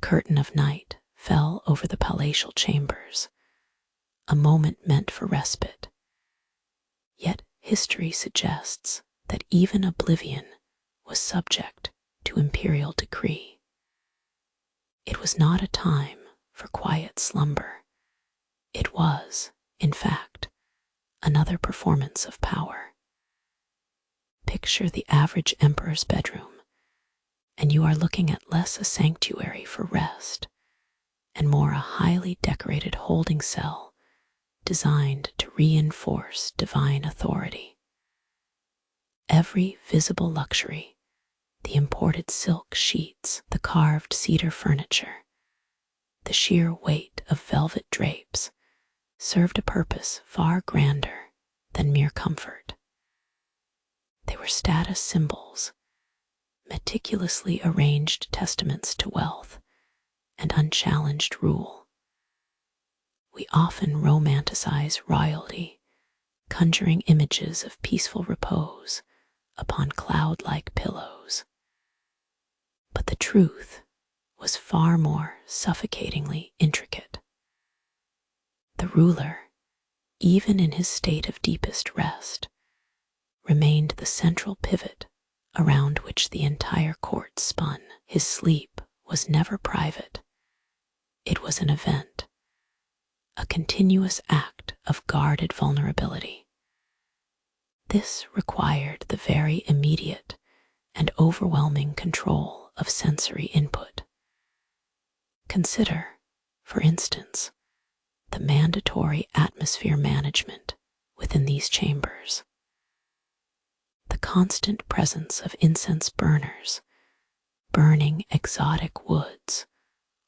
curtain of night fell over the palatial chambers, a moment meant for respite. Yet history suggests that even oblivion was subject to imperial decree. It was not a time for quiet slumber. It was, in fact, another performance of power. Picture the average emperor's bedroom, and you are looking at less a sanctuary for rest and more a highly decorated holding cell designed to reinforce divine authority. Every visible luxury, the imported silk sheets, the carved cedar furniture, the sheer weight of velvet drapes, served a purpose far grander than mere comfort. They were status symbols, meticulously arranged testaments to wealth and unchallenged rule. We often romanticize royalty, conjuring images of peaceful repose upon cloud-like pillows. But the truth was far more suffocatingly intricate. The ruler, even in his state of deepest rest, remained the central pivot around which the entire court spun. His sleep was never private. It was an event, a continuous act of guarded vulnerability. This required the very immediate and overwhelming control of sensory input. Consider, for instance, the mandatory atmosphere management within these chambers. The constant presence of incense burners, burning exotic woods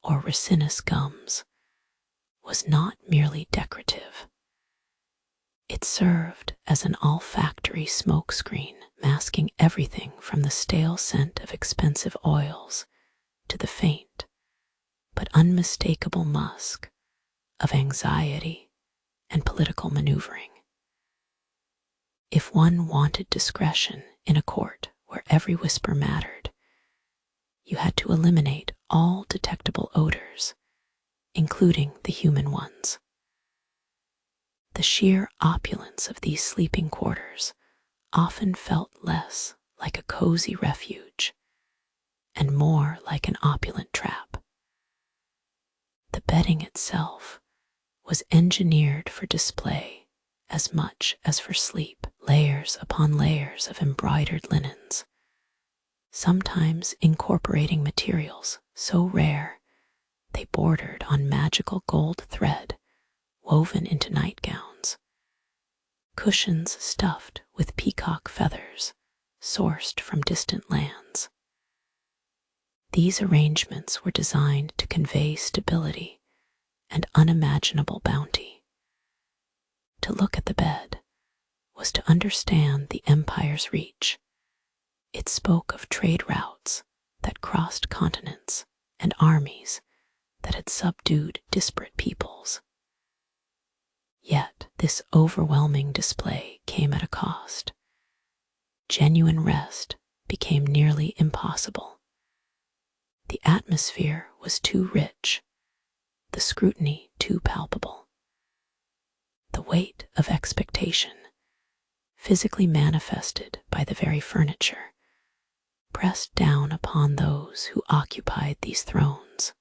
or resinous gums, was not merely decorative. It served as an olfactory smokescreen, masking everything from the stale scent of expensive oils to the faint but unmistakable musk of anxiety and political maneuvering. If one wanted discretion in a court where every whisper mattered, you had to eliminate all detectable odors, including the human ones. The sheer opulence of these sleeping quarters often felt less like a cozy refuge and more like an opulent trap. The bedding itself was engineered for display as much as for sleep, layers upon layers of embroidered linens, sometimes incorporating materials so rare they bordered on magical gold thread woven into nightgowns, cushions stuffed with peacock feathers sourced from distant lands. These arrangements were designed to convey stability and unimaginable bounty. To look at the bed was to understand the empire's reach. It spoke of trade routes that crossed continents and armies that had subdued disparate peoples. Yet this overwhelming display came at a cost. Genuine rest became nearly impossible. The atmosphere was too rich, the scrutiny too palpable. The weight of expectation, physically manifested by the very furniture, pressed down upon those who occupied these thrones.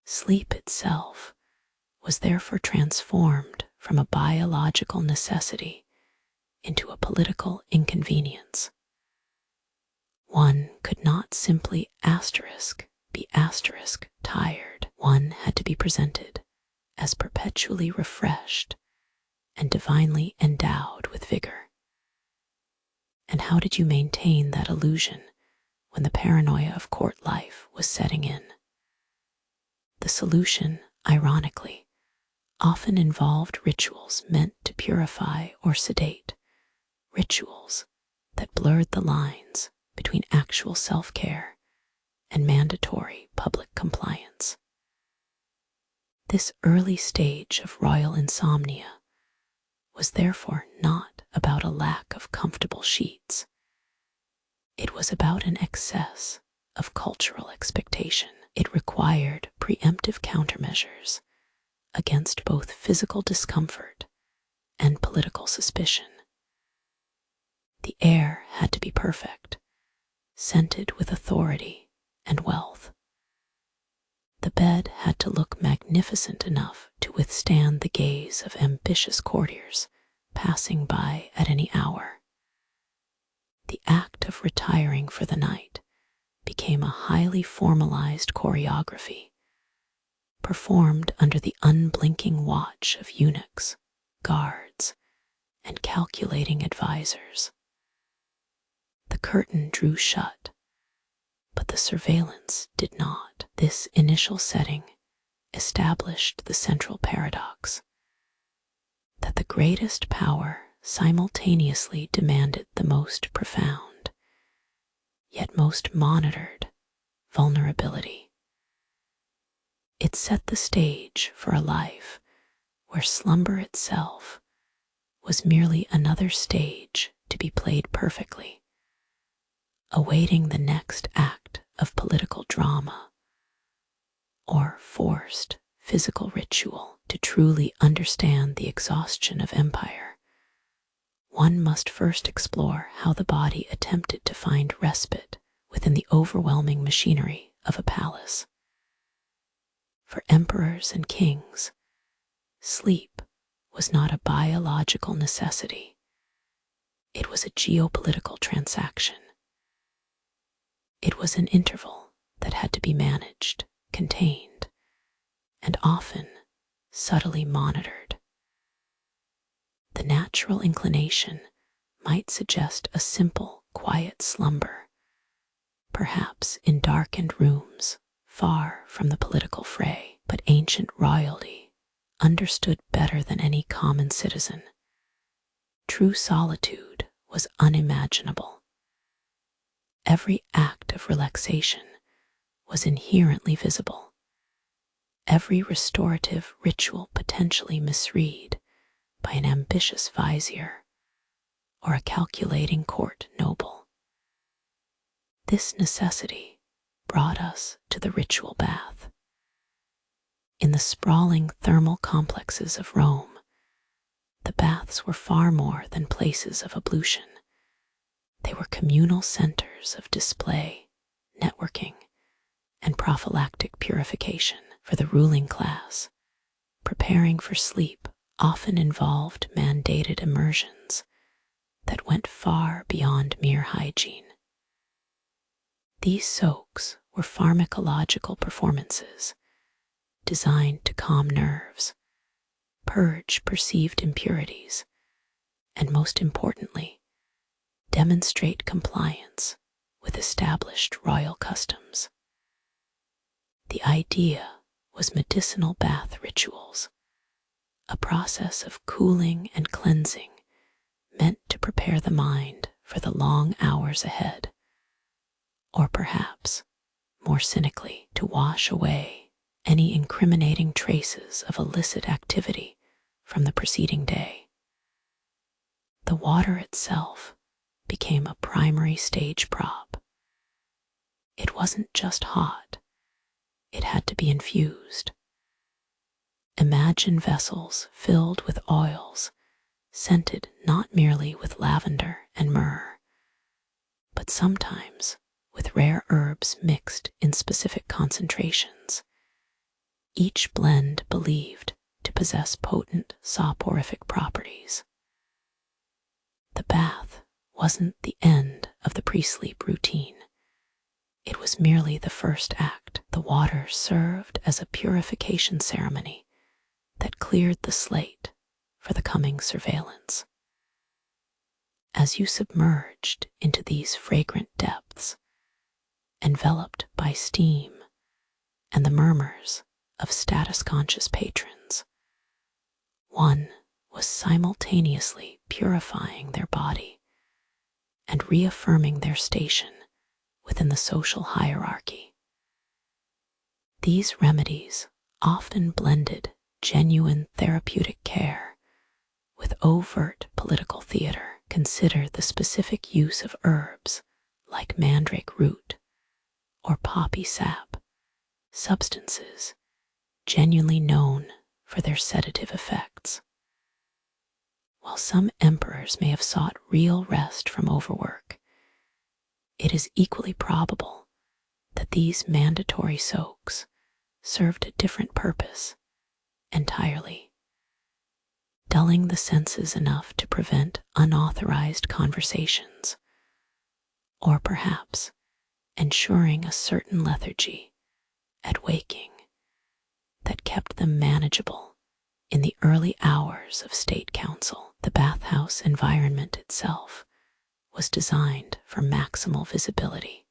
Sleep itself was therefore transformed from a biological necessity into a political inconvenience. One could not simply be tired. One had to be presented as perpetually refreshed and divinely endowed with vigor. And how did you maintain that illusion when the paranoia of court life was setting in? The solution, ironically, often involved rituals meant to purify or sedate, rituals that blurred the lines between actual self-care and mandatory public compliance. This early stage of royal insomnia was therefore not about a lack of comfortable sheets. It was about an excess of cultural expectation. It required preemptive countermeasures against both physical discomfort and political suspicion. The air had to be perfect, scented with authority and wealth. The bed had to look magnificent enough to withstand the gaze of ambitious courtiers passing by at any hour. The act of retiring for the night became a highly formalized choreography, performed under the unblinking watch of eunuchs, guards, and calculating advisors. The curtain drew shut, but the surveillance did not. This initial setting established the central paradox that the greatest power simultaneously demanded the most profound, yet most monitored, vulnerability. It set the stage for a life where slumber itself was merely another stage to be played perfectly, awaiting the next act of political drama or forced physical ritual. To truly understand the exhaustion of empire, one must first explore how the body attempted to find respite within the overwhelming machinery of a palace. For emperors and kings, sleep was not a biological necessity. It was a geopolitical transaction. It was an interval that had to be managed, contained, and often subtly monitored. The natural inclination might suggest a simple, quiet slumber, perhaps in darkened rooms, far from the political fray, but ancient royalty understood better than any common citizen. True solitude was unimaginable. Every act of relaxation was inherently visible. Every restorative ritual potentially misread by an ambitious vizier or a calculating court noble. This necessity brought us to the ritual bath. In the sprawling thermal complexes of Rome, the baths were far more than places of ablution. They were communal centers of display, networking, and prophylactic purification. For the ruling class, preparing for sleep often involved mandated immersions that went far beyond mere hygiene. These soaks were pharmacological performances designed to calm nerves, purge perceived impurities, and most importantly, demonstrate compliance with established royal customs. The idea was medicinal bath rituals, a process of cooling and cleansing meant to prepare the mind for the long hours ahead, or perhaps, more cynically, to wash away any incriminating traces of illicit activity from the preceding day. The water itself became a primary stage prop. It wasn't just hot. It had to be infused. Imagine vessels filled with oils, scented not merely with lavender and myrrh, but sometimes with rare herbs mixed in specific concentrations, each blend believed to possess potent soporific properties. The bath wasn't the end of the pre-sleep routine. It was merely the first act. The water served as a purification ceremony that cleared the slate for the coming surveillance. As you submerged into these fragrant depths, enveloped by steam and the murmurs of status-conscious patrons, one was simultaneously purifying their body and reaffirming their station within the social hierarchy. These remedies often blended genuine therapeutic care with overt political theater. Consider the specific use of herbs like mandrake root or poppy sap substances genuinely known for their sedative effects. While some emperors may have sought real rest from overwork, it is equally probable that these mandatory soaks served a different purpose entirely, dulling the senses enough to prevent unauthorized conversations, or perhaps ensuring a certain lethargy at waking that kept them manageable in the early hours of state council. The bathhouse environment itself was designed for maximal visibility.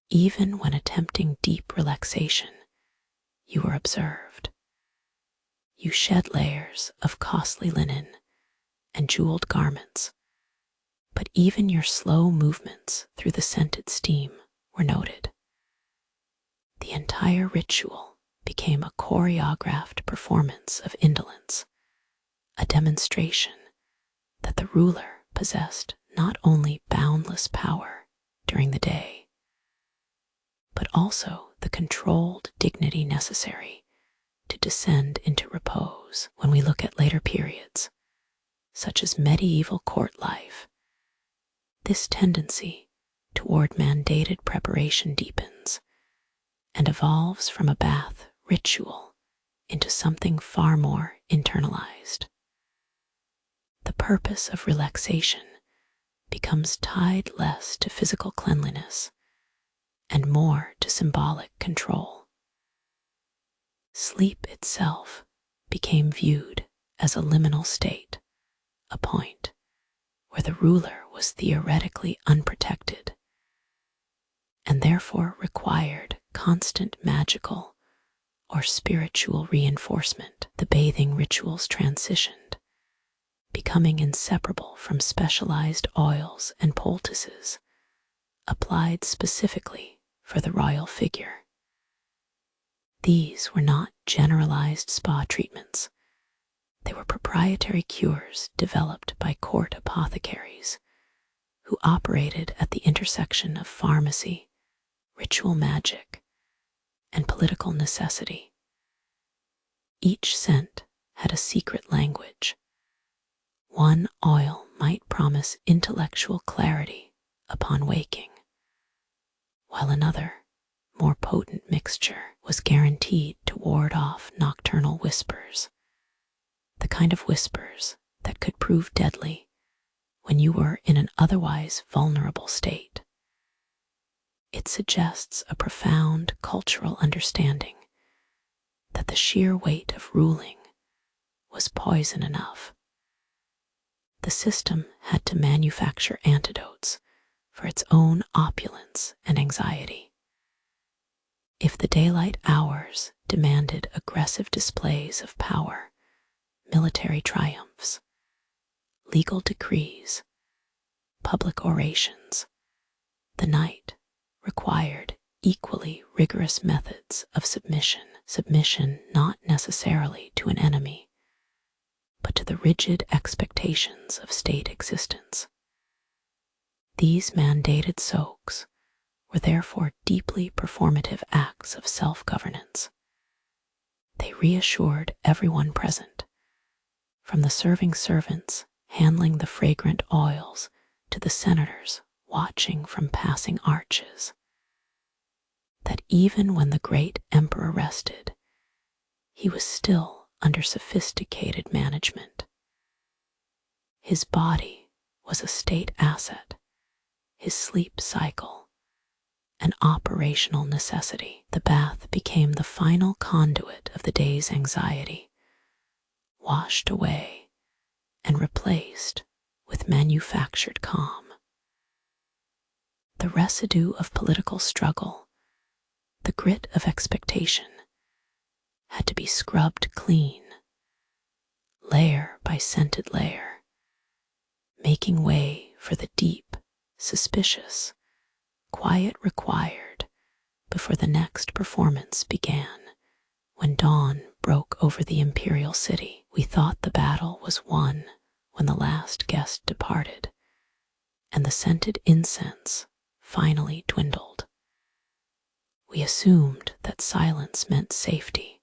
Even when attempting deep relaxation, you were observed. You shed layers of costly linen and jeweled garments, but even your slow movements through the scented steam were noted. The entire ritual became a choreographed performance of indolence, a demonstration that the ruler possessed not only boundless power during the day, but also the controlled dignity necessary to descend into repose. When we look at later periods, such as medieval court life, this tendency toward mandated preparation deepens and evolves from a bath ritual into something far more internalized. The purpose of relaxation becomes tied less to physical cleanliness and more to symbolic control. Sleep itself became viewed as a liminal state, a point where the ruler was theoretically unprotected and therefore required constant magical or spiritual reinforcement. The bathing rituals transitioned, becoming inseparable from specialized oils and poultices applied specifically for the royal figure. These were not generalized spa treatments. They were proprietary cures developed by court apothecaries who operated at the intersection of pharmacy, ritual magic, and political necessity. Each scent had a secret language. One oil might promise intellectual clarity upon waking, while another, more potent mixture was guaranteed to ward off nocturnal whispers, the kind of whispers that could prove deadly when you were in an otherwise vulnerable state. It suggests a profound cultural understanding that the sheer weight of ruling was poison enough. The system had to manufacture antidotes for its own opulence and anxiety. If the daylight hours demanded aggressive displays of power, military triumphs, legal decrees, public orations, the night required equally rigorous methods of submission not necessarily to an enemy, but to the rigid expectations of state existence. These mandated soaks were therefore deeply performative acts of self-governance. They reassured everyone present, from the serving servants handling the fragrant oils to the senators watching from passing arches, that even when the great emperor rested, he was still under sophisticated management. His body was a state asset, his sleep cycle an operational necessity. The bath became the final conduit of the day's anxiety, washed away and replaced with manufactured calm. The residue of political struggle, the grit of expectation, had to be scrubbed clean, layer by scented layer, making way for the deep, suspicious, quiet required before the next performance began. When dawn broke over the imperial city, we thought the battle was won when the last guest departed, and the scented incense finally dwindled. We assumed that silence meant safety.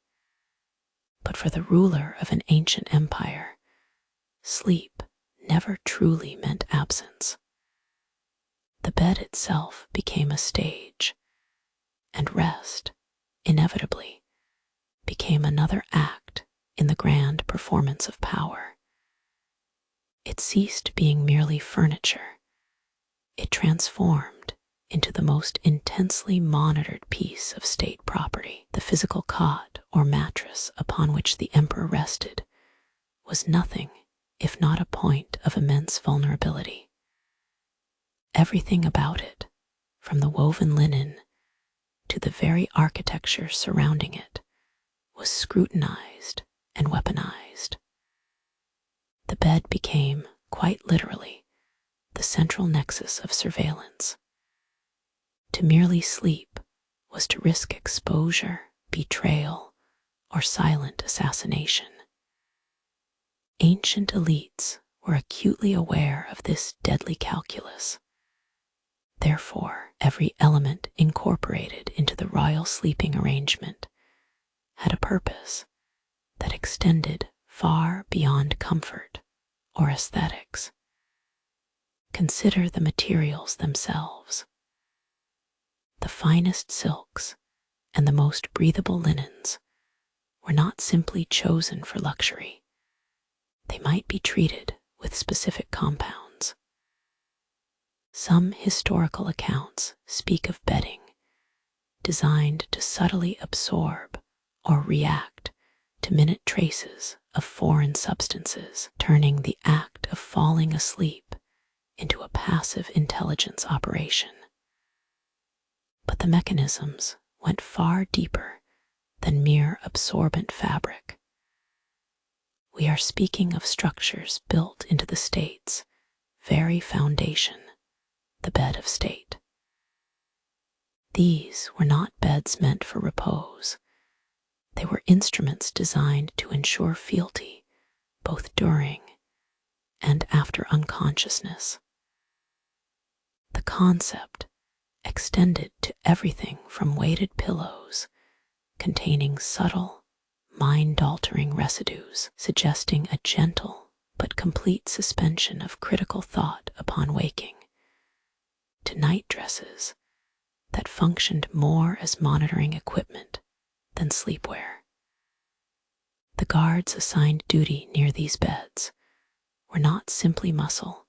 But for the ruler of an ancient empire, sleep never truly meant absence. The bed itself became a stage, and rest, inevitably, became another act in the grand performance of power. It ceased being merely furniture. It transformed into the most intensely monitored piece of state property. The physical cot or mattress upon which the emperor rested was nothing if not a point of immense vulnerability. Everything about it, from the woven linen to the very architecture surrounding it, was scrutinized and weaponized. The bed became, quite literally, the central nexus of surveillance. To merely sleep was to risk exposure, betrayal, or silent assassination. Ancient elites were acutely aware of this deadly calculus. Therefore, every element incorporated into the royal sleeping arrangement had a purpose that extended far beyond comfort or aesthetics. Consider the materials themselves. The finest silks and the most breathable linens were not simply chosen for luxury. They might be treated with specific compounds. Some historical accounts speak of bedding designed to subtly absorb or react to minute traces of foreign substances, turning the act of falling asleep into a passive intelligence operation. But the mechanisms went far deeper than mere absorbent fabric. We are speaking of structures built into the state's very foundation, the bed of state. These were not beds meant for repose. They were instruments designed to ensure fealty both during and after unconsciousness. The concept extended to everything from weighted pillows containing subtle, mind-altering residues, suggesting a gentle but complete suspension of critical thought upon waking, to night dresses that functioned more as monitoring equipment than sleepwear. The guards assigned duty near these beds were not simply muscle.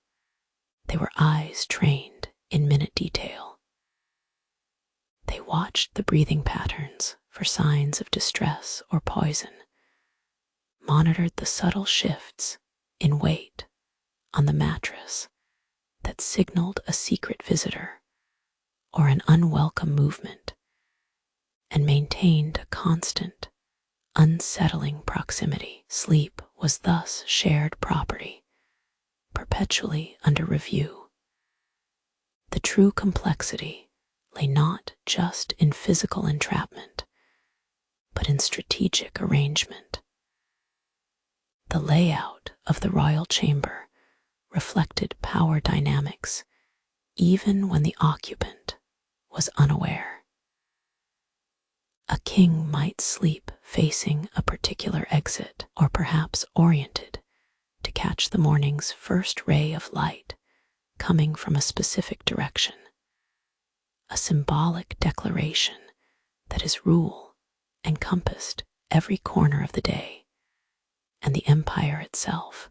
They were eyes trained in minute detail. They watched the breathing patterns for signs of distress or poison, monitored the subtle shifts in weight on the mattress that signaled a secret visitor or an unwelcome movement, and maintained a constant, unsettling proximity. Sleep was thus shared property, perpetually under review. The true complexity lay not just in physical entrapment, but in strategic arrangement. The layout of the royal chamber reflected power dynamics even when the occupant was unaware. A king might sleep facing a particular exit, or perhaps oriented to catch the morning's first ray of light coming from a specific direction, a symbolic declaration that his rule encompassed every corner of the day and the empire itself.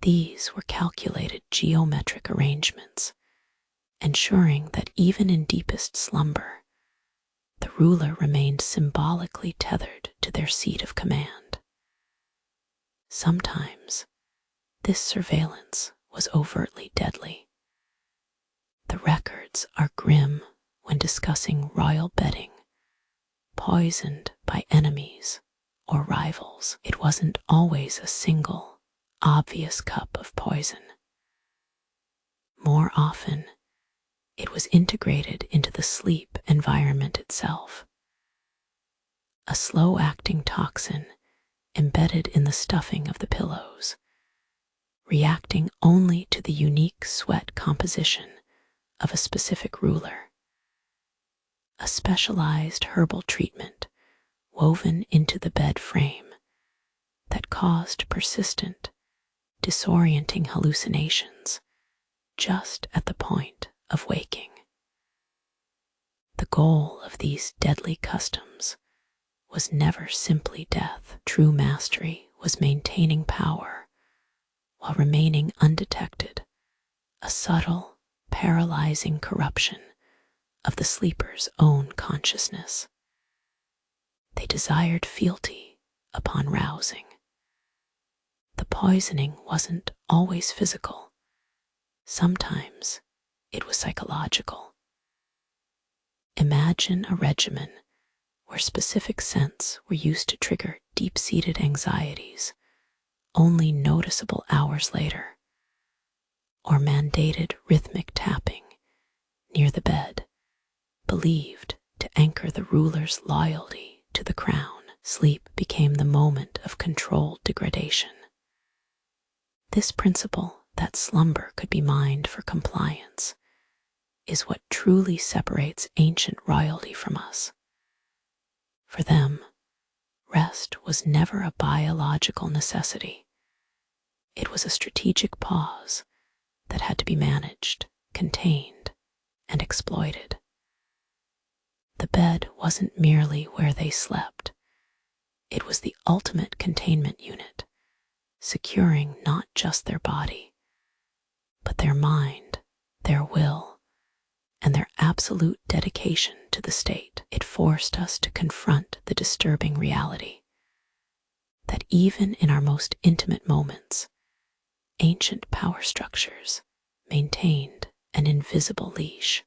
These were calculated geometric arrangements, ensuring that even in deepest slumber, the ruler remained symbolically tethered to their seat of command. Sometimes, this surveillance was overtly deadly. The records are grim when discussing royal bedding, poisoned by enemies or rivals. It wasn't always a single, obvious cup of poison. More often, it was integrated into the sleep environment itself. A slow-acting toxin embedded in the stuffing of the pillows, reacting only to the unique sweat composition of a specific ruler. a specialized herbal treatment woven into the bed frame that caused persistent, disorienting hallucinations just at the point of waking. The goal of these deadly customs was never simply death. True mastery was maintaining power while remaining undetected, a subtle, paralyzing corruption of the sleeper's own consciousness. They desired fealty upon rousing. The poisoning wasn't always physical. Sometimes it was psychological. Imagine a regimen where specific scents were used to trigger deep-seated anxieties, only noticeable hours later, or mandated rhythmic tapping near the bed, believed to anchor the ruler's loyalty to the crown. Sleep became the moment of controlled degradation. This principle that slumber could be mined for compliance is what truly separates ancient royalty from us. For them, rest was never a biological necessity. It was a strategic pause that had to be managed, contained, and exploited. The bed wasn't merely where they slept. It was the ultimate containment unit, securing not just their body, but their mind, their will, and their absolute dedication to the state. It forced us to confront the disturbing reality that even in our most intimate moments, ancient power structures maintained an invisible leash.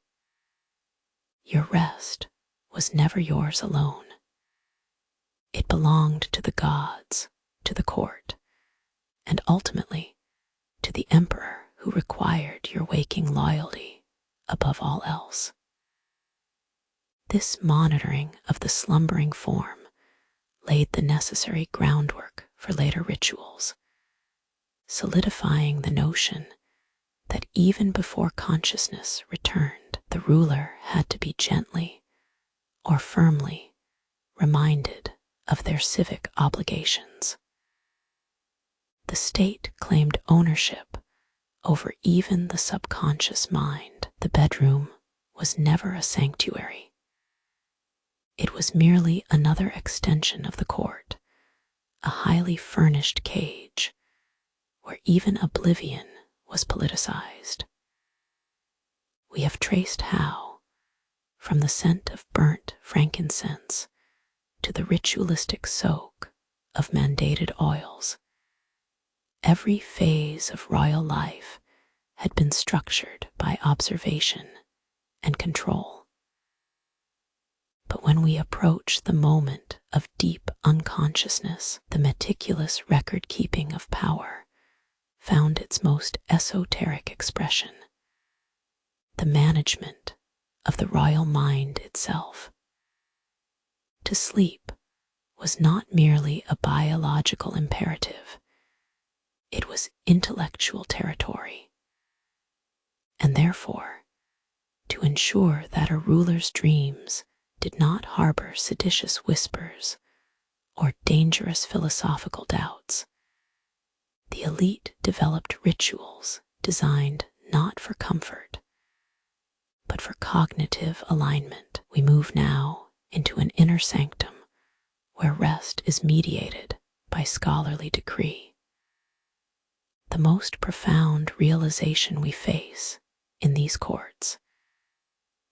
Your rest was never yours alone. It belonged to the gods, to the court, and ultimately to the emperor who required your waking loyalty above all else. This monitoring of the slumbering form laid the necessary groundwork for later rituals, solidifying the notion that even before consciousness returned, the ruler had to be gently or firmly reminded of their civic obligations. The state claimed ownership over even the subconscious mind. The bedroom was never a sanctuary. It was merely another extension of the court, a highly furnished cage where even oblivion was politicized. We have traced how, from the scent of burnt frankincense to the ritualistic soak of mandated oils, every phase of royal life had been structured by observation and control. But when we approach the moment of deep unconsciousness, the meticulous record-keeping of power found its most esoteric expression, the management of the royal mind itself. To sleep was not merely a biological imperative, it was intellectual territory. And therefore, to ensure that a ruler's dreams did not harbor seditious whispers or dangerous philosophical doubts, the elite developed rituals designed not for comfort, but for cognitive alignment. We move now into an inner sanctum where rest is mediated by scholarly decree. The most profound realization we face in these courts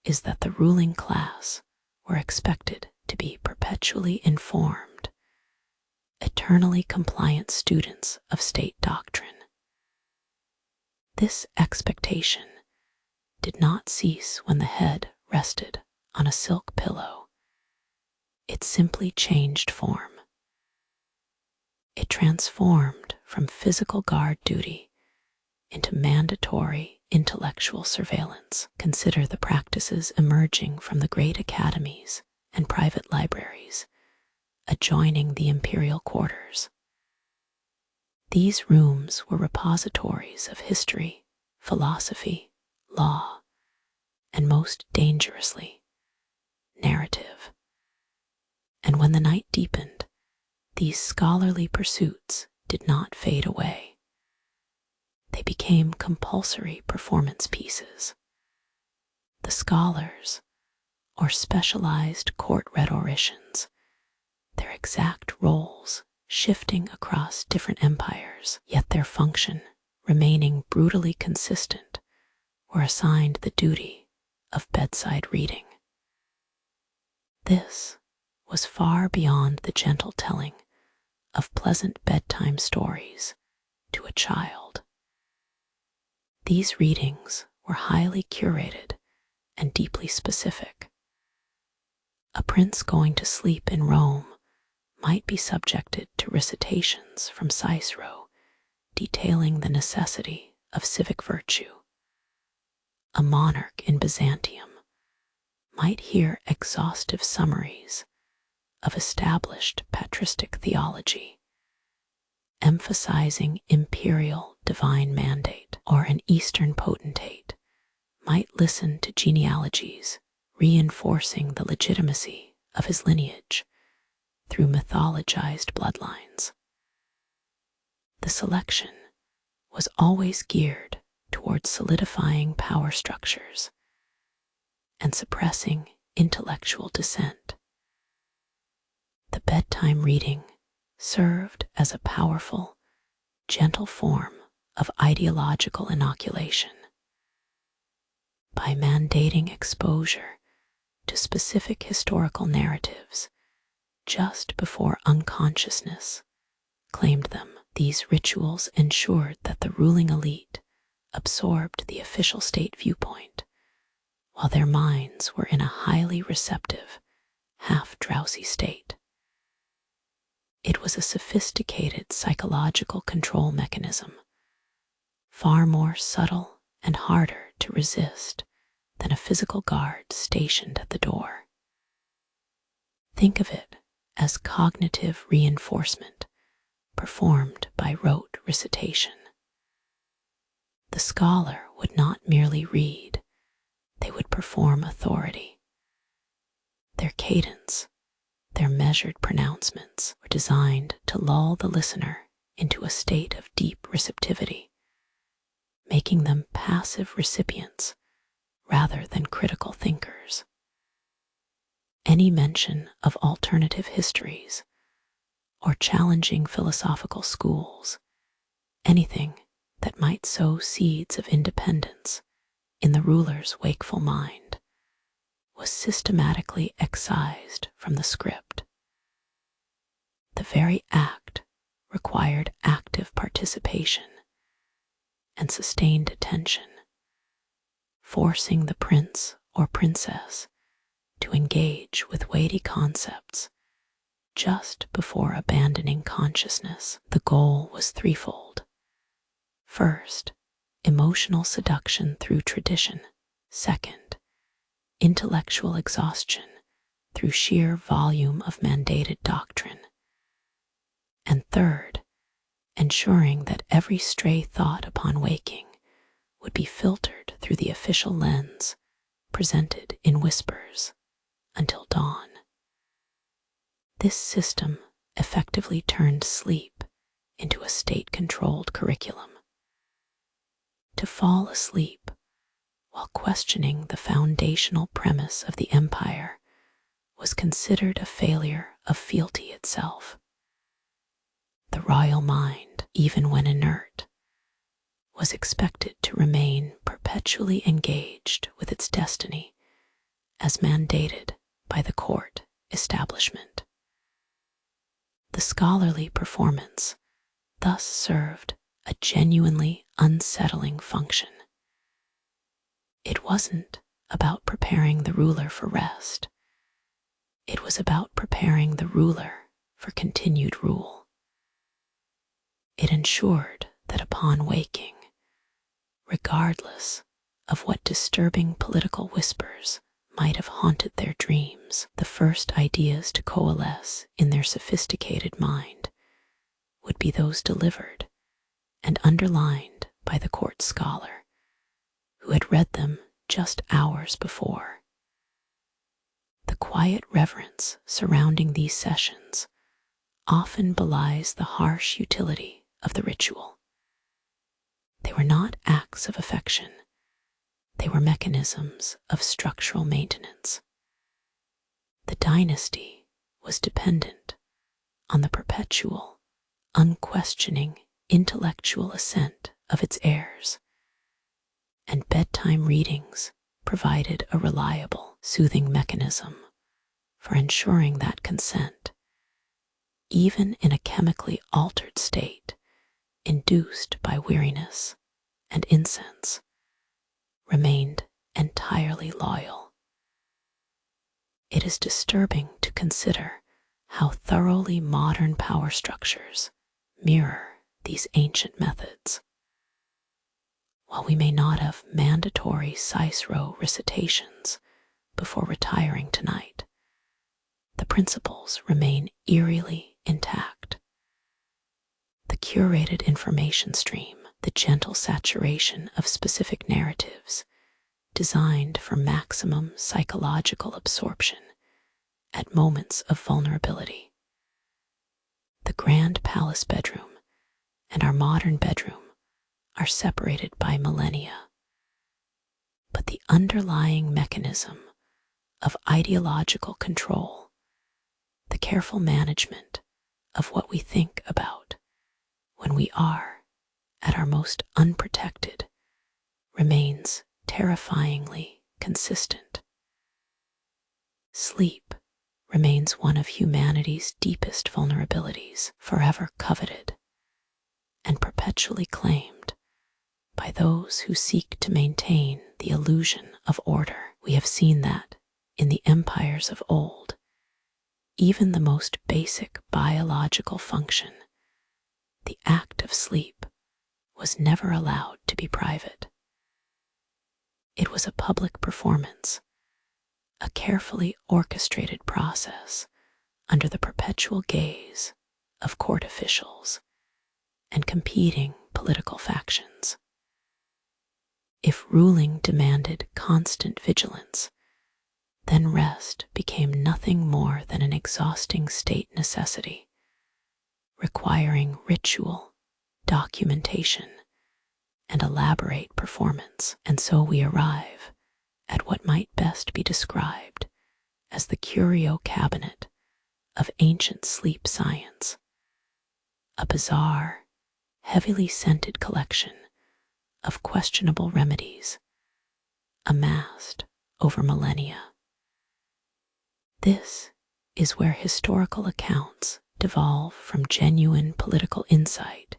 is that the ruling class were expected to be perpetually informed, eternally compliant students of state doctrine. This expectation did not cease when the head rested on a silk pillow. It simply changed form. It transformed from physical guard duty into mandatory intellectual surveillance. Consider the practices emerging from the great academies and private libraries adjoining the imperial quarters. These rooms were repositories of history, philosophy, law, and most dangerously, narrative. And when the night deepened, these scholarly pursuits did not fade away. They became compulsory performance pieces. The scholars, or specialized court rhetoricians, their exact roles shifting across different empires, yet their function remaining brutally consistent, were assigned the duty of bedside reading. This was far beyond the gentle telling of pleasant bedtime stories to a child. These readings were highly curated and deeply specific. A prince going to sleep in Rome might be subjected to recitations from Cicero detailing the necessity of civic virtue. A monarch in Byzantium might hear exhaustive summaries of established patristic theology, emphasizing imperial divine mandate, or an Eastern potentate might listen to genealogies reinforcing the legitimacy of his lineage through mythologized bloodlines. The selection was always geared towards solidifying power structures and suppressing intellectual dissent. The bedtime reading served as a powerful, gentle form of ideological inoculation. By mandating exposure to specific historical narratives just before unconsciousness claimed them, these rituals ensured that the ruling elite absorbed the official state viewpoint, while their minds were in a highly receptive, half-drowsy state. It was a sophisticated psychological control mechanism, far more subtle and harder to resist than a physical guard stationed at the door. Think of it as cognitive reinforcement performed by rote recitation. The scholar would not merely read, they would perform authority. Their cadence, their measured pronouncements were designed to lull the listener into a state of deep receptivity, making them passive recipients rather than critical thinkers. Any mention of alternative histories or challenging philosophical schools, anything that might sow seeds of independence in the ruler's wakeful mind, was systematically excised from the script. The very act required active participation and sustained attention, forcing the prince or princess to engage with weighty concepts just before abandoning consciousness. The goal was threefold. First, emotional seduction through tradition. Second, intellectual exhaustion through sheer volume of mandated doctrine. And third, ensuring that every stray thought upon waking would be filtered through the official lens, presented in whispers, until dawn. This system effectively turned sleep into a state-controlled curriculum. To fall asleep while questioning the foundational premise of the empire was considered a failure of fealty itself. The royal mind, even when inert, was expected to remain perpetually engaged with its destiny as mandated by the court establishment. The scholarly performance thus served a genuinely unsettling function. It wasn't about preparing the ruler for rest. It was about preparing the ruler for continued rule. It ensured that upon waking, regardless of what disturbing political whispers might have haunted their dreams, the first ideas to coalesce in their sophisticated mind would be those delivered and underlined by the court scholar who had read them just hours before. The quiet reverence surrounding these sessions often belies the harsh utility of the ritual. They were not acts of affection. They were mechanisms of structural maintenance. The dynasty was dependent on the perpetual, unquestioning intellectual assent of its heirs, and bedtime readings provided a reliable, soothing mechanism for ensuring that consent, even in a chemically altered state induced by weariness and incense, remained entirely loyal. It is disturbing to consider how thoroughly modern power structures mirror these ancient methods. While we may not have mandatory Cicero recitations before retiring tonight, the principles remain eerily intact. The curated information stream, the gentle saturation of specific narratives designed for maximum psychological absorption at moments of vulnerability. The grand palace bedroom and our modern bedroom are separated by millennia, but the underlying mechanism of ideological control, the careful management of what we think about when we are at our most unprotected, remains terrifyingly consistent. Sleep remains one of humanity's deepest vulnerabilities, forever coveted and perpetually claimed by those who seek to maintain the illusion of order. We have seen that in the empires of old, even the most basic biological function, the act of sleep, was never allowed to be private. It was a public performance, a carefully orchestrated process under the perpetual gaze of court officials and competing political factions. If ruling demanded constant vigilance, then rest became nothing more than an exhausting state necessity, requiring ritual, documentation, and elaborate performance. And so we arrive at what might best be described as the Curio cabinet of ancient sleep science, a bizarre, heavily scented collection of questionable remedies amassed over millennia. This is where historical accounts devolve from genuine political insight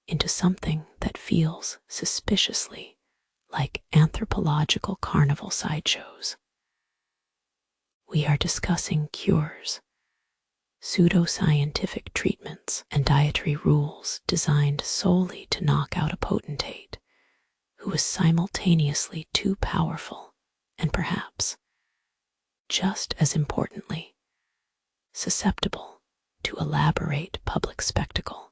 into something that feels suspiciously like anthropological carnival sideshows. We are discussing cures, pseudo-scientific treatments, and dietary rules designed solely to knock out a potentate who is simultaneously too powerful and perhaps, just as importantly, susceptible to elaborate public spectacle.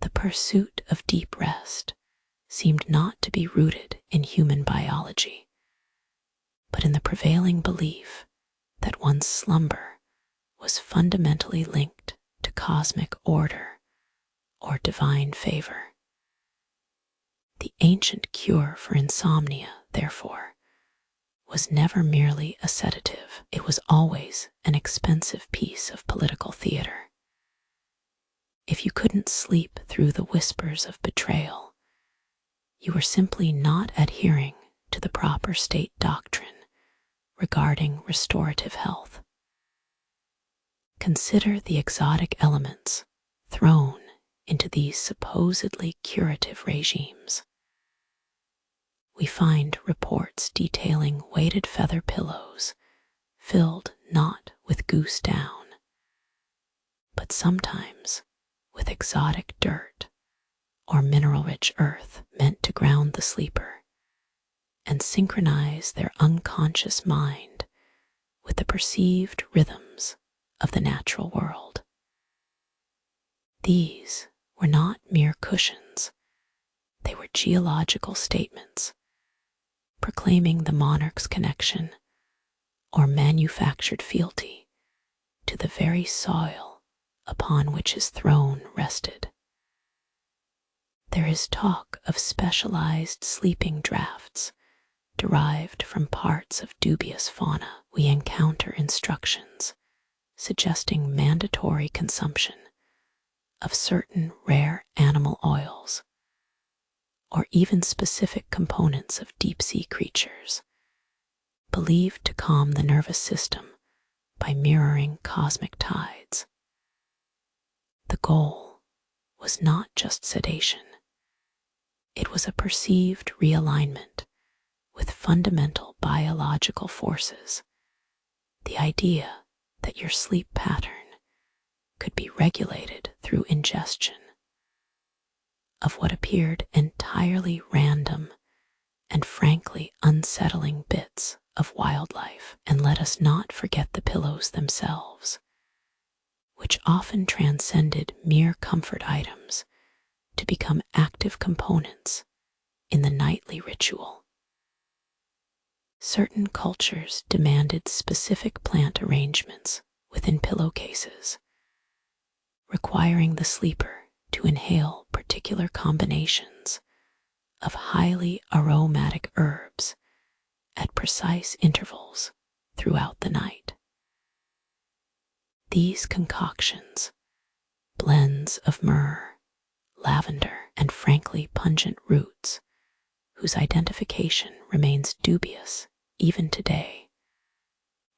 The pursuit of deep rest seemed not to be rooted in human biology, but in the prevailing belief that one's slumber was fundamentally linked to cosmic order or divine favor. The ancient cure for insomnia, therefore, was never merely a sedative. It was always an expensive piece of political theater. If you couldn't sleep through the whispers of betrayal, you were simply not adhering to the proper state doctrine regarding restorative health. Consider the exotic elements thrown into these supposedly curative regimes. We find reports detailing weighted feather pillows filled not with goose down, but sometimes with exotic dirt or mineral-rich earth meant to ground the sleeper and synchronize their unconscious mind with the perceived rhythms of the natural world. These were not mere cushions. They were geological statements proclaiming the monarch's connection or manufactured fealty to the very soil upon which his throne rested. There is talk of specialized sleeping draughts derived from parts of dubious fauna. We encounter instructions suggesting mandatory consumption of certain rare animal oils, or even specific components of deep-sea creatures, believed to calm the nervous system by mirroring cosmic tides. The goal was not just sedation. It was a perceived realignment with fundamental biological forces, the idea that your sleep pattern could be regulated through ingestion of what appeared entirely random and frankly unsettling bits of wildlife. And let us not forget the pillows themselves, which often transcended mere comfort items to become active components in the nightly ritual. Certain cultures demanded specific plant arrangements within pillowcases, requiring the sleeper to inhale particular combinations of highly aromatic herbs at precise intervals throughout the night. These concoctions, blends of myrrh, lavender, and frankly pungent roots, whose identification remains dubious even today,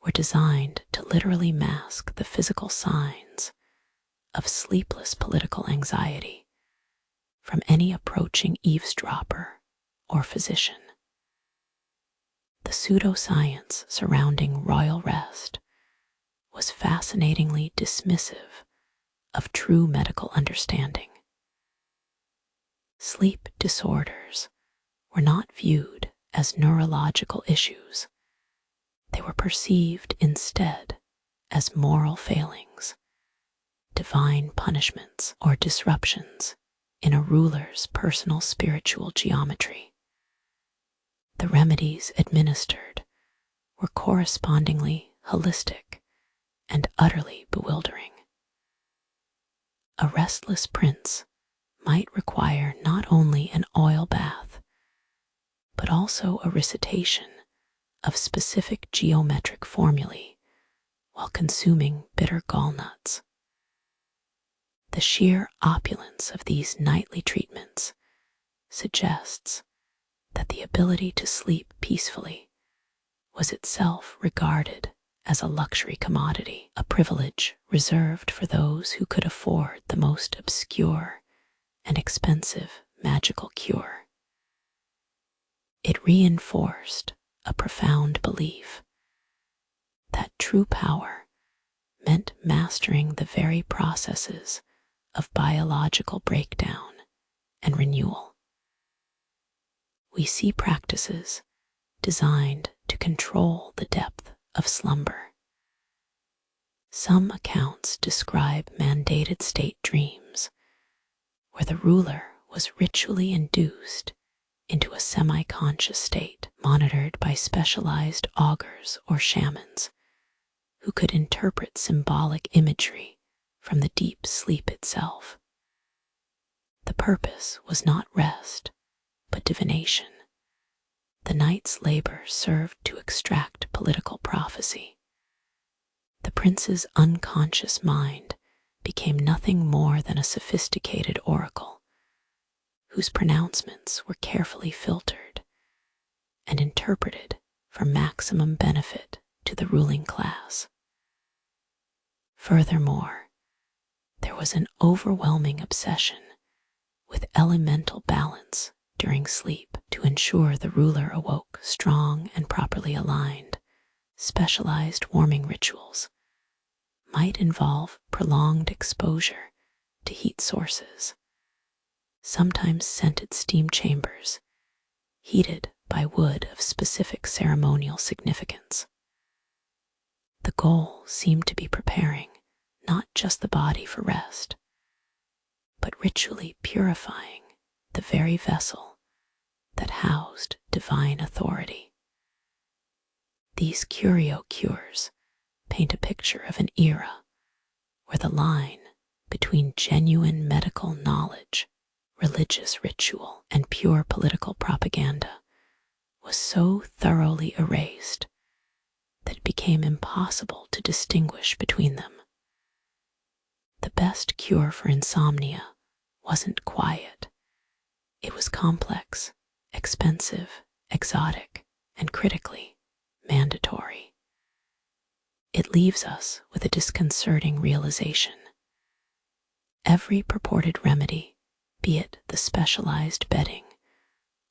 were designed to literally mask the physical signs of sleepless political anxiety from any approaching eavesdropper or physician. The pseudo-science surrounding royal rest was fascinatingly dismissive of true medical understanding. Sleep disorders were not viewed as neurological issues. They were perceived instead as moral failings, divine punishments, or disruptions in a ruler's personal spiritual geometry. The remedies administered were correspondingly holistic and utterly bewildering. A restless prince might require not only an oil bath, but also a recitation of specific geometric formulae while consuming bitter gallnuts. The sheer opulence of these nightly treatments suggests that the ability to sleep peacefully was itself regarded as a luxury commodity, a privilege reserved for those who could afford the most obscure and expensive magical cure. It reinforced a profound belief that true power meant mastering the very processes of biological breakdown and renewal. We see practices designed to control the depth of slumber. Some accounts describe mandated state dreams, where the ruler was ritually induced into a semi-conscious state, monitored by specialized augurs or shamans who could interpret symbolic imagery from the deep sleep itself. The purpose was not rest, but divination. The night's labor served to extract political prophecy. The prince's unconscious mind became nothing more than a sophisticated oracle, whose pronouncements were carefully filtered and interpreted for maximum benefit to the ruling class. Furthermore, there was an overwhelming obsession with elemental balance during sleep to ensure the ruler awoke strong and properly aligned. Specialized warming rituals might involve prolonged exposure to heat sources, sometimes scented steam chambers, heated by wood of specific ceremonial significance. The goal seemed to be preparing not just the body for rest, but ritually purifying the very vessel that housed divine authority. These Curio cures paint a picture of an era where the line between genuine medical knowledge, religious ritual, and pure political propaganda was so thoroughly erased that it became impossible to distinguish between them. The best cure for insomnia wasn't quiet. It was complex, expensive, exotic, and critically mandatory. It leaves us with a disconcerting realization. Every purported remedy, be it the specialized bedding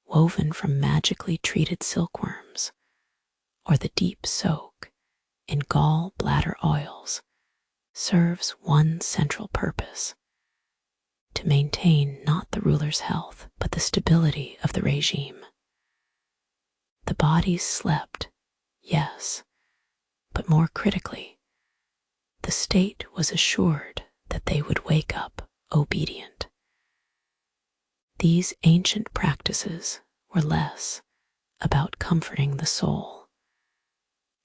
woven from magically treated silkworms, or the deep soak in gall bladder oils, serves one central purpose: to maintain not the ruler's health, but the stability of the regime. The bodies slept, yes, but more critically, the state was assured that they would wake up obedient. These ancient practices were less about comforting the soul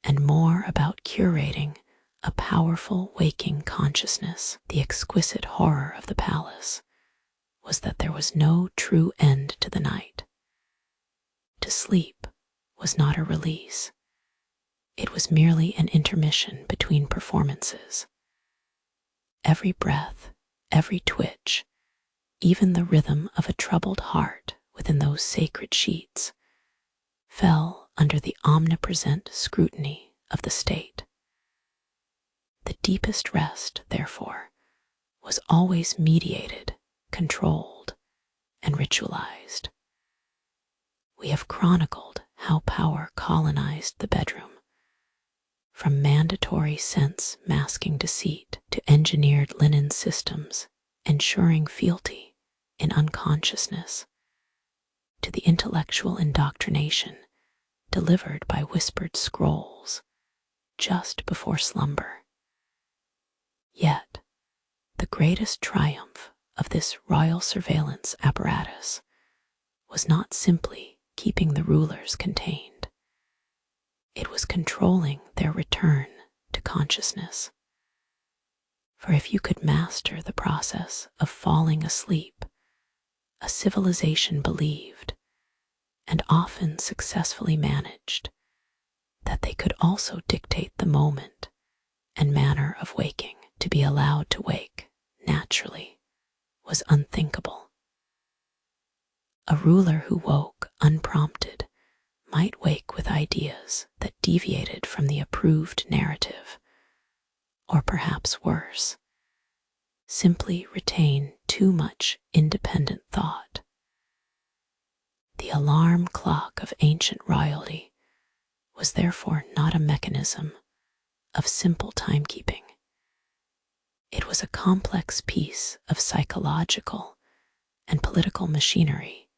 and more about curating a powerful waking consciousness. The exquisite horror of the palace was that there was no true end to the night. To sleep was not a release. It was merely an intermission between performances. Every breath, every twitch, even the rhythm of a troubled heart within those sacred sheets, fell under the omnipresent scrutiny of the state. The deepest rest, therefore, was always mediated, controlled, and ritualized. We have chronicled how power colonized the bedroom, from mandatory sense masking deceit to engineered linen systems ensuring fealty in unconsciousness, to the intellectual indoctrination delivered by whispered scrolls just before slumber. Yet, the greatest triumph of this royal surveillance apparatus was not simply keeping the rulers contained. It was controlling their return to consciousness. For if you could master the process of falling asleep, a civilization believed, and often successfully managed, that they could also dictate the moment and manner of waking. To be allowed to wake naturally was unthinkable. A ruler who woke unprompted might wake with ideas that deviated from the approved narrative, or perhaps worse, simply retain too much independent thought. The alarm clock of ancient royalty was therefore not a mechanism of simple timekeeping. It was a complex piece of psychological and political machinery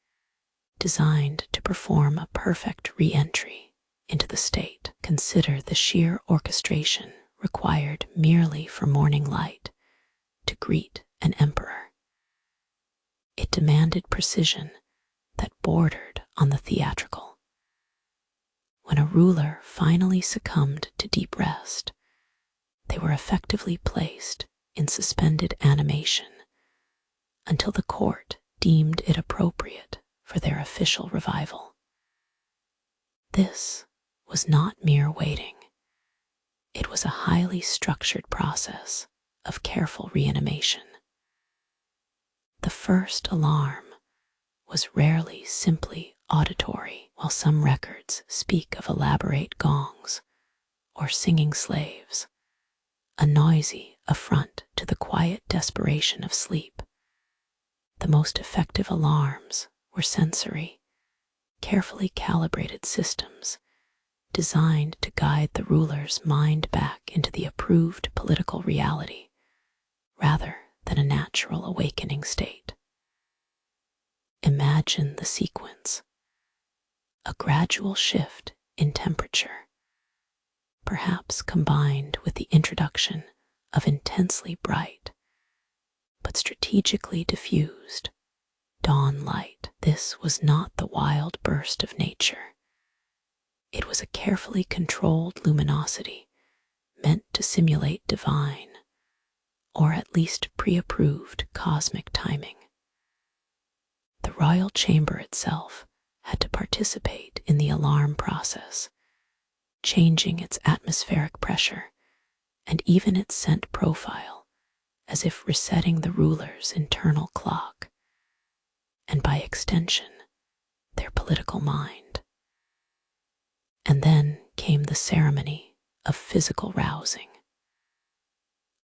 designed to perform a perfect re-entry into the state. Consider the sheer orchestration required merely for morning light to greet an emperor. It demanded precision that bordered on the theatrical. When a ruler finally succumbed to deep rest, they were effectively placed in suspended animation until the court deemed it appropriate for their official revival. This was not mere waiting. It was a highly structured process of careful reanimation. The first alarm was rarely simply auditory, while some records speak of elaborate gongs or singing slaves, a noisy affront to the quiet desperation of sleep. The most effective alarms were sensory, carefully calibrated systems designed to guide the ruler's mind back into the approved political reality rather than a natural awakening state. Imagine the sequence: a gradual shift in temperature, perhaps combined with the introduction of intensely bright but strategically diffused dawn light. This was not the wild burst of nature. It was a carefully controlled luminosity meant to simulate divine, or at least pre-approved cosmic timing. The royal chamber itself had to participate in the alarm process, changing its atmospheric pressure and even its scent profile, as if resetting the ruler's internal clock, and by extension, their political mind. And then came the ceremony of physical rousing.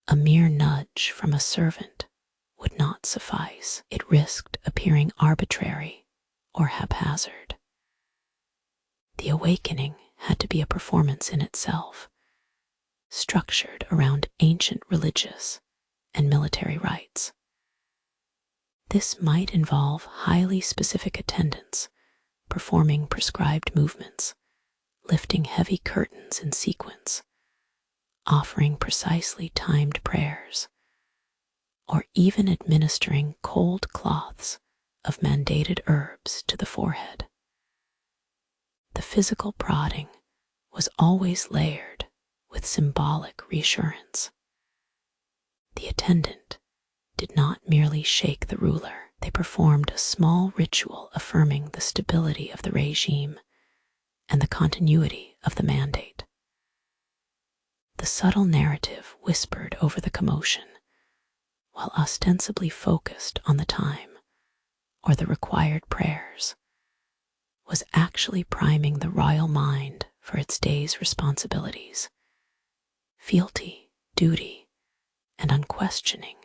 A mere nudge from a servant would not suffice. It risked appearing arbitrary or haphazard. The awakening had to be a performance in itself, structured around ancient religious and military rites. This might involve highly specific attendants, performing prescribed movements, lifting heavy curtains in sequence, offering precisely timed prayers, or even administering cold cloths of mandated herbs to the forehead. The physical prodding was always layered with symbolic reassurance. The attendant did not merely shake the ruler, they performed a small ritual affirming the stability of the regime and the continuity of the mandate. The subtle narrative whispered over the commotion, while ostensibly focused on the time or the required prayers, was actually priming the royal mind for its day's responsibilities: fealty, duty, and unquestioning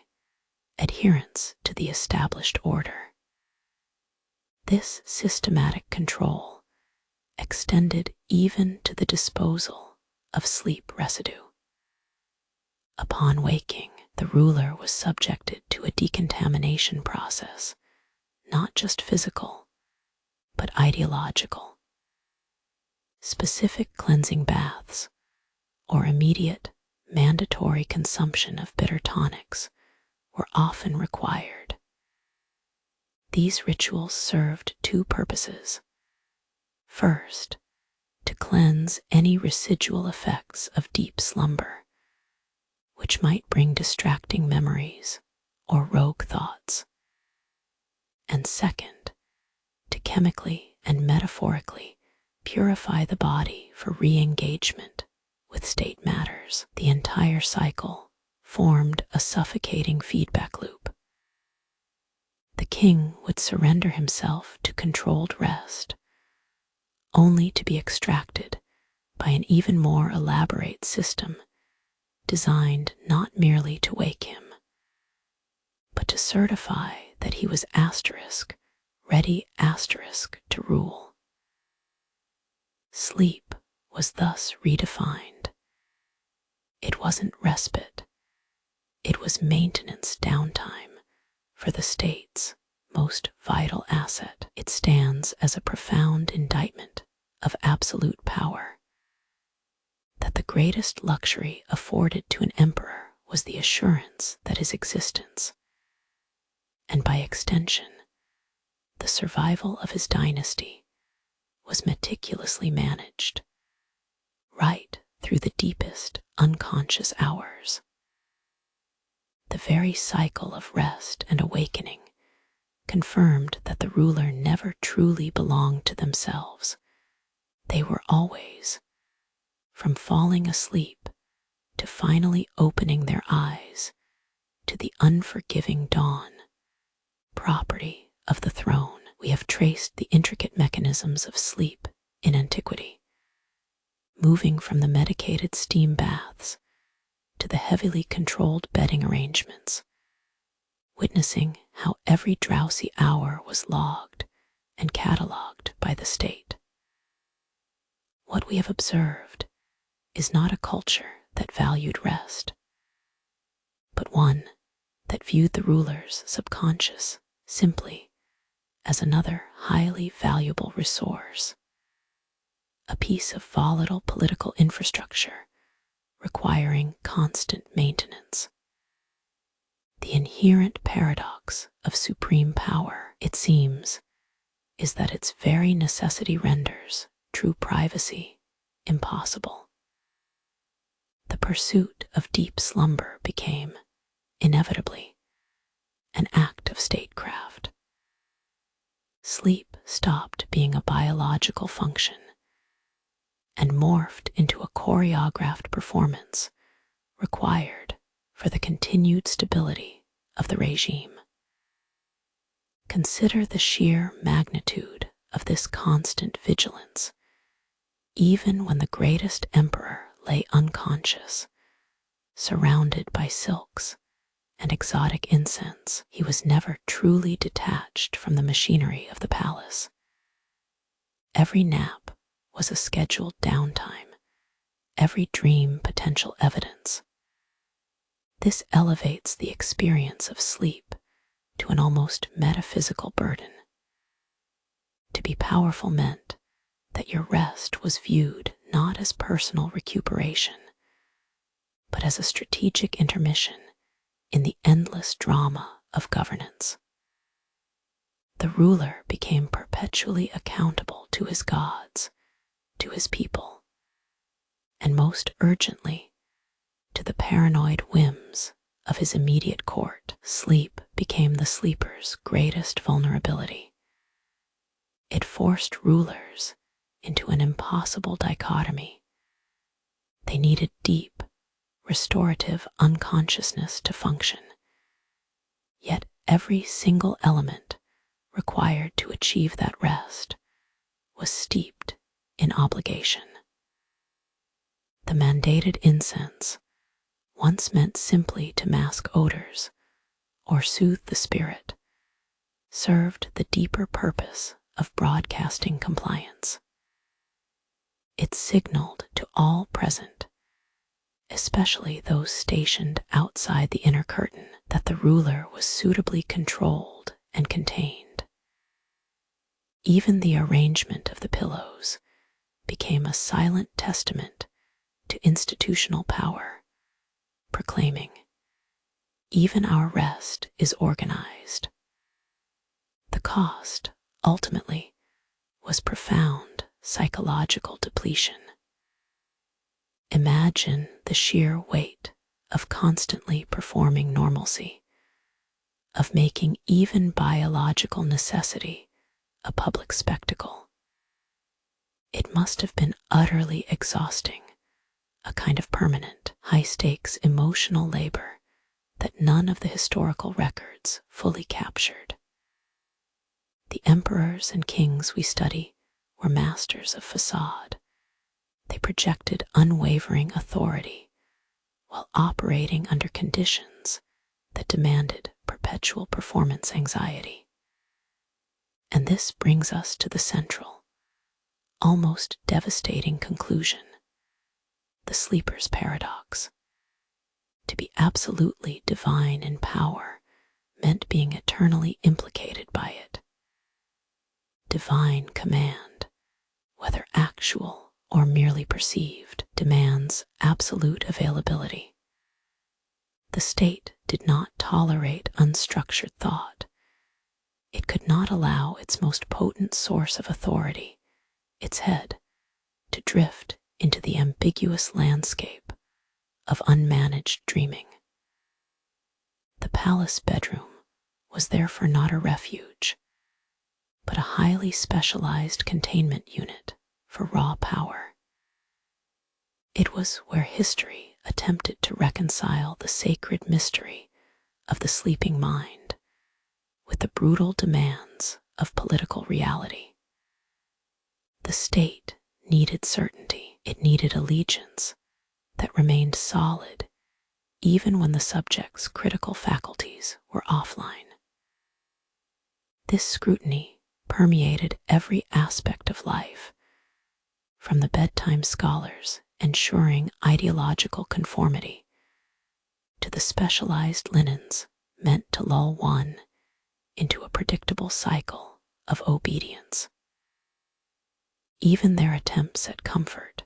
adherence to the established order. This systematic control extended even to the disposal of sleep residue. Upon waking, the ruler was subjected to a decontamination process, not just physical, but ideological. Specific cleansing baths, or immediate, mandatory consumption of bitter tonics, were often required. These rituals served two purposes. First, to cleanse any residual effects of deep slumber, which might bring distracting memories or rogue thoughts. And second, to chemically and metaphorically purify the body for re-engagement with state matters. The entire cycle formed a suffocating feedback loop. The king would surrender himself to controlled rest, only to be extracted by an even more elaborate system designed not merely to wake him, but to certify that he was ready to rule. Sleep was thus redefined. It wasn't respite, it was maintenance downtime for the state's most vital asset. It stands as a profound indictment of absolute power, that the greatest luxury afforded to an emperor was the assurance that his existence, and by extension, the survival of his dynasty, was meticulously managed, right through the deepest unconscious hours. The very cycle of rest and awakening confirmed that the ruler never truly belonged to themselves. They were always, from falling asleep to finally opening their eyes to the unforgiving dawn, property of the throne. We have traced the intricate mechanisms of sleep in antiquity, moving from the medicated steam baths to the heavily controlled bedding arrangements, witnessing how every drowsy hour was logged and catalogued by the state. What we have observed is not a culture that valued rest, but one that viewed the ruler's subconscious simply as another highly valuable resource, a piece of volatile political infrastructure requiring constant maintenance. The inherent paradox of supreme power, it seems, is that its very necessity renders true privacy impossible. The pursuit of deep slumber became, inevitably, an act of statecraft. Sleep stopped being a biological function and morphed into a choreographed performance required for the continued stability of the regime. Consider the sheer magnitude of this constant vigilance. Even when the greatest emperor lay unconscious, surrounded by silks and exotic incense, he was never truly detached from the machinery of the palace. Every nap was a scheduled downtime, every dream potential evidence. This elevates the experience of sleep to an almost metaphysical burden. To be powerful meant that your rest was viewed not as personal recuperation, but as a strategic intermission in the endless drama of governance. The ruler became perpetually accountable to his gods, to his people, and most urgently, to the paranoid whims of his immediate court. Sleep became the sleeper's greatest vulnerability. It forced rulers into an impossible dichotomy. They needed deep, restorative unconsciousness to function, yet every single element required to achieve that rest was steeped in obligation. The mandated incense, once meant simply to mask odors or soothe the spirit, served the deeper purpose of broadcasting compliance. It signaled to all present, especially those stationed outside the inner curtain, that the ruler was suitably controlled and contained. Even the arrangement of the pillows became a silent testament to institutional power, proclaiming, "Even our rest is organized." The cost, ultimately, was profound psychological depletion. Imagine the sheer weight of constantly performing normalcy, of making even biological necessity a public spectacle. It must have been utterly exhausting, a kind of permanent, high-stakes emotional labor that none of the historical records fully captured. The emperors and kings we study were masters of facade. They projected unwavering authority while operating under conditions that demanded perpetual performance anxiety. And this brings us to the central, almost devastating conclusion: the sleeper's paradox. To be absolutely divine in power meant being eternally implicated by it. Divine command, whether actual or merely perceived, demands absolute availability. The state did not tolerate unstructured thought. It could not allow its most potent source of authority, its head, to drift into the ambiguous landscape of unmanaged dreaming. The palace bedroom was therefore not a refuge, but a highly specialized containment unit for raw power. It was where history attempted to reconcile the sacred mystery of the sleeping mind with the brutal demands of political reality. The state needed certainty. It needed allegiance that remained solid even when the subject's critical faculties were offline. This scrutiny permeated every aspect of life, from the bedtime scholars ensuring ideological conformity to the specialized linens meant to lull one into a predictable cycle of obedience. Even their attempts at comfort,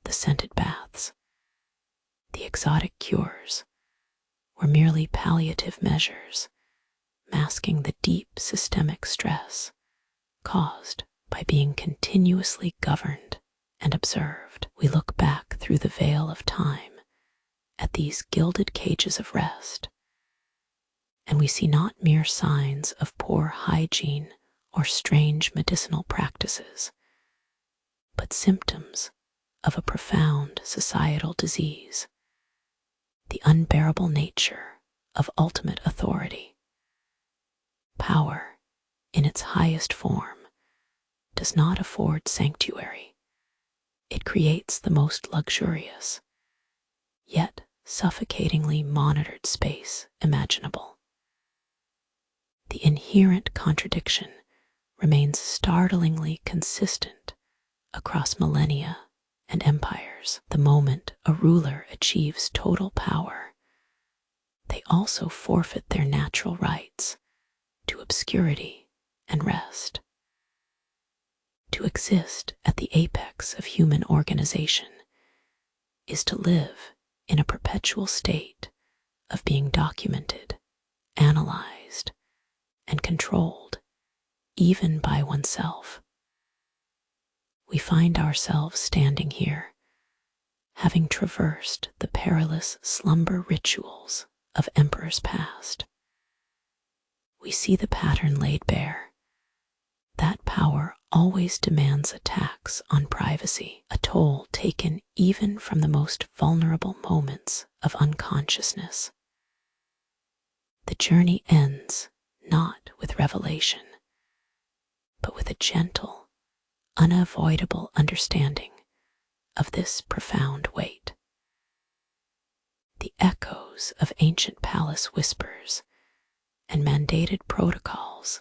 the scented baths, the exotic cures, were merely palliative measures, masking the deep systemic stress caused by being continuously governed and observed. We look back through the veil of time at these gilded cages of rest, and we see not mere signs of poor hygiene or strange medicinal practices, but symptoms of a profound societal disease, the unbearable nature of ultimate authority. Power, in its highest form, does not afford sanctuary. It creates the most luxurious, yet suffocatingly monitored space imaginable. The inherent contradiction remains startlingly consistent across millennia and empires. The moment a ruler achieves total power, they also forfeit their natural rights to obscurity and rest. To exist at the apex of human organization is to live in a perpetual state of being documented, analyzed, and controlled, even by oneself. We find ourselves standing here, having traversed the perilous slumber rituals of emperors past. We see the pattern laid bare. That power always demands a tax on privacy, a toll taken even from the most vulnerable moments of unconsciousness. The journey ends not with revelation, but with a gentle, unavoidable understanding of this profound weight. The echoes of ancient palace whispers and mandated protocols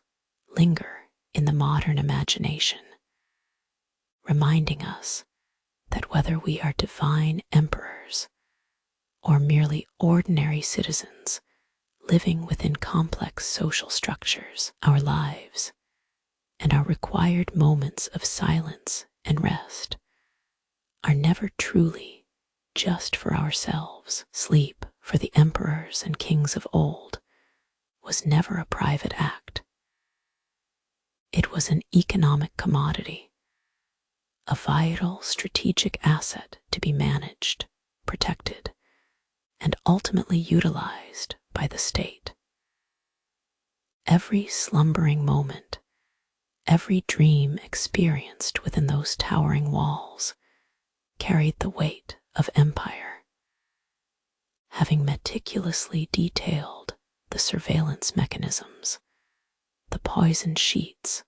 linger in the modern imagination, reminding us that whether we are divine emperors or merely ordinary citizens living within complex social structures, our lives and our required moments of silence and rest are never truly just for ourselves. Sleep, for the emperors and kings of old, was never a private act. It was an economic commodity, a vital strategic asset to be managed, protected, and ultimately utilized by the state. Every slumbering moment, every dream experienced within those towering walls carried the weight of empire. Having meticulously detailed the surveillance mechanisms, the poison sheets,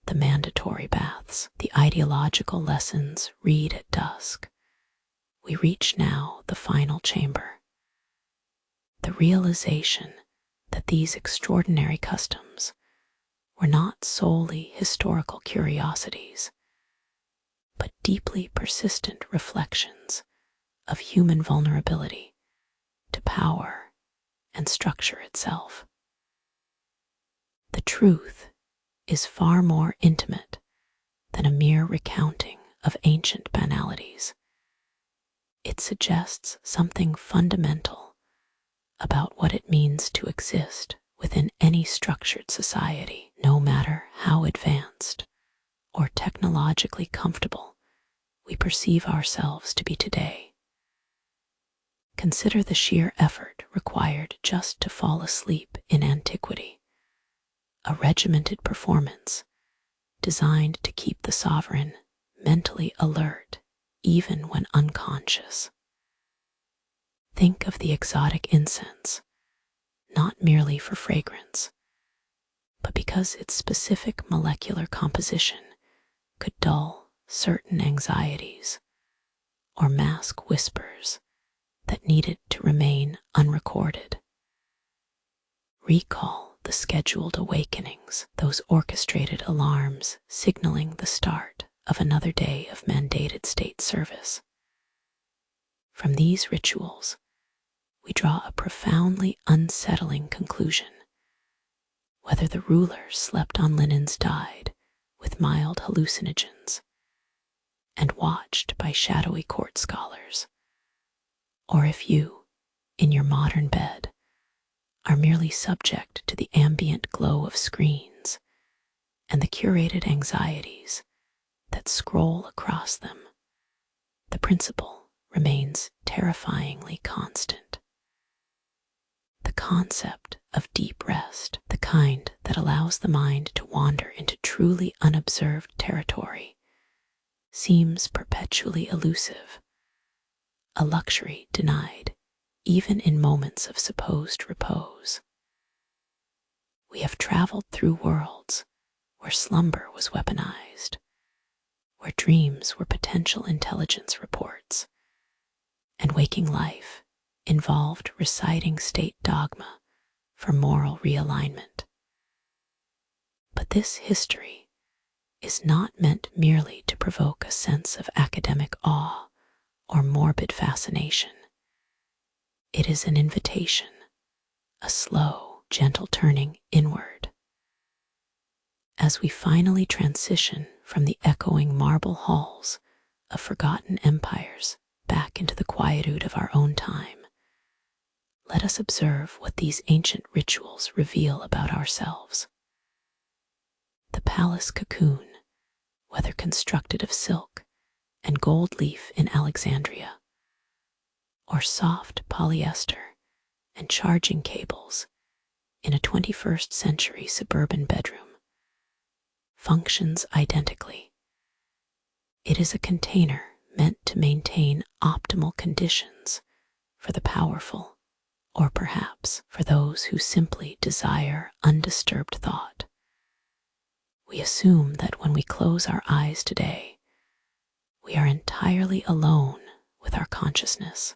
the mandatory baths, the ideological lessons read at dusk, we reach now the final chamber. The realization that these extraordinary customs were not solely historical curiosities, but deeply persistent reflections of human vulnerability to power and structure itself. The truth is far more intimate than a mere recounting of ancient banalities. It suggests something fundamental about what it means to exist within any structured society, no matter how advanced or technologically comfortable we perceive ourselves to be today. Consider the sheer effort required just to fall asleep in antiquity, a regimented performance designed to keep the sovereign mentally alert even when unconscious. Think of the exotic incense, not merely for fragrance, but because its specific molecular composition could dull certain anxieties or mask whispers that needed to remain unrecorded. Recall the scheduled awakenings, those orchestrated alarms signaling the start of another day of mandated state service. From these rituals, we draw a profoundly unsettling conclusion. Whether the ruler slept on linens dyed with mild hallucinogens and watched by shadowy court scholars, or if you, in your modern bed, are merely subject to the ambient glow of screens and the curated anxieties that scroll across them, the principle remains terrifyingly constant. The concept of deep rest, the kind that allows the mind to wander into truly unobserved territory, seems perpetually elusive, a luxury denied even in moments of supposed repose. We have traveled through worlds where slumber was weaponized, where dreams were potential intelligence reports, and waking life involved reciting state dogma for moral realignment. But this history is not meant merely to provoke a sense of academic awe or morbid fascination. It is an invitation, a slow, gentle turning inward. As we finally transition from the echoing marble halls of forgotten empires back into the quietude of our own time, let us observe what these ancient rituals reveal about ourselves. The palace cocoon, whether constructed of silk and gold leaf in Alexandria, or soft polyester and charging cables in a 21st century suburban bedroom, functions identically. It is a container meant to maintain optimal conditions for the powerful, or perhaps for those who simply desire undisturbed thought. We assume that when we close our eyes today, we are entirely alone with our consciousness.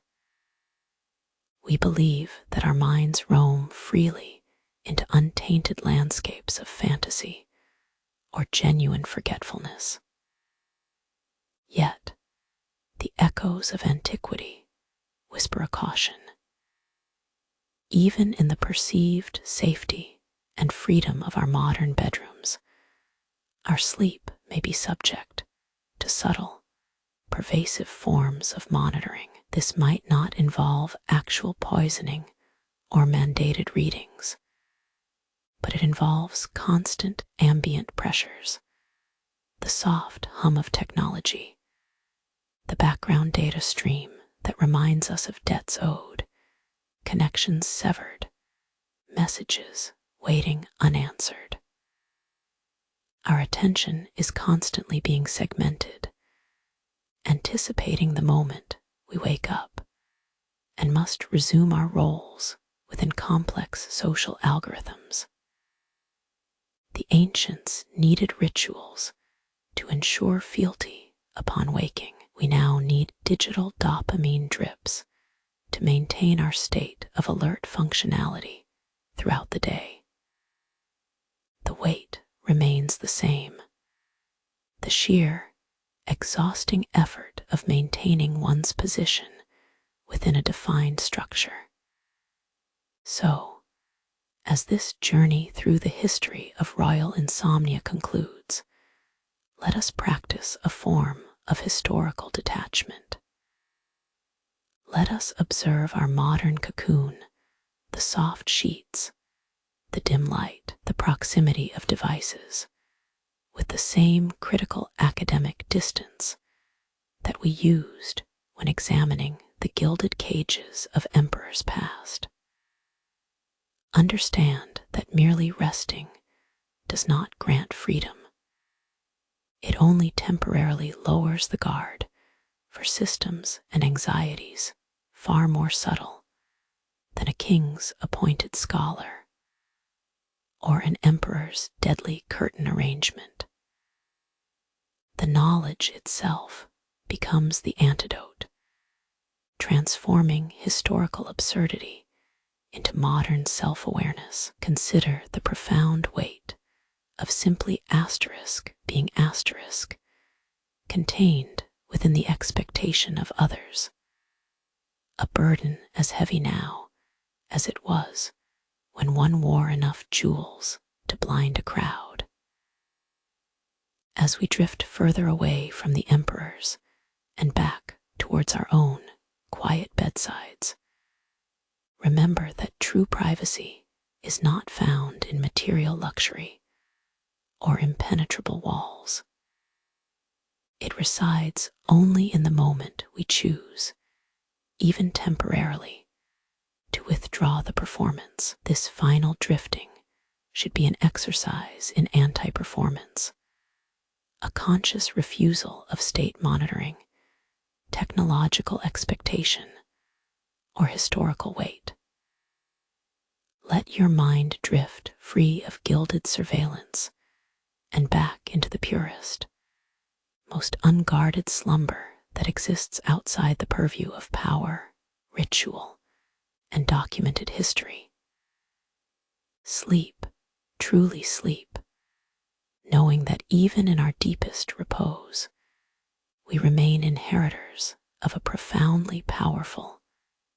We believe that our minds roam freely into untainted landscapes of fantasy or genuine forgetfulness. Yet, the echoes of antiquity whisper a caution. Even in the perceived safety and freedom of our modern bedrooms, our sleep may be subject to subtle, pervasive forms of monitoring. This might not involve actual poisoning or mandated readings, but it involves constant ambient pressures, the soft hum of technology, the background data stream that reminds us of debts owed, connections severed, messages waiting unanswered. Our attention is constantly being segmented, anticipating the moment we wake up and must resume our roles within complex social algorithms. The ancients needed rituals to ensure fealty upon waking. We now need digital dopamine drips to maintain our state of alert functionality throughout the day. The weight remains the same. The sheer, exhausting effort of maintaining one's position within a defined structure. So, as this journey through the history of royal insomnia concludes, let us practice a form of historical detachment. Let us observe our modern cocoon, the soft sheets, the dim light, the proximity of devices, with the same critical academic distance that we used when examining the gilded cages of emperors past. Understand that merely resting does not grant freedom. It only temporarily lowers the guard for systems and anxieties far more subtle than a king's appointed scholar or an emperor's deadly curtain arrangement. The knowledge itself becomes the antidote, transforming historical absurdity into modern self-awareness. Consider the profound weight of simply asterisk being asterisk, contained within the expectation of others, a burden as heavy now as it was when one wore enough jewels to blind a crowd. As we drift further away from the emperors and back towards our own quiet bedsides, remember that true privacy is not found in material luxury, or impenetrable walls. It resides only in the moment we choose, even temporarily, to withdraw the performance. This final drifting should be an exercise in anti-performance, a conscious refusal of state monitoring, technological expectation, or historical weight. Let your mind drift free of gilded surveillance and back into the purest, most unguarded slumber that exists outside the purview of power, ritual, and documented history. Sleep, truly sleep, knowing that even in our deepest repose, we remain inheritors of a profoundly powerful,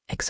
exhausting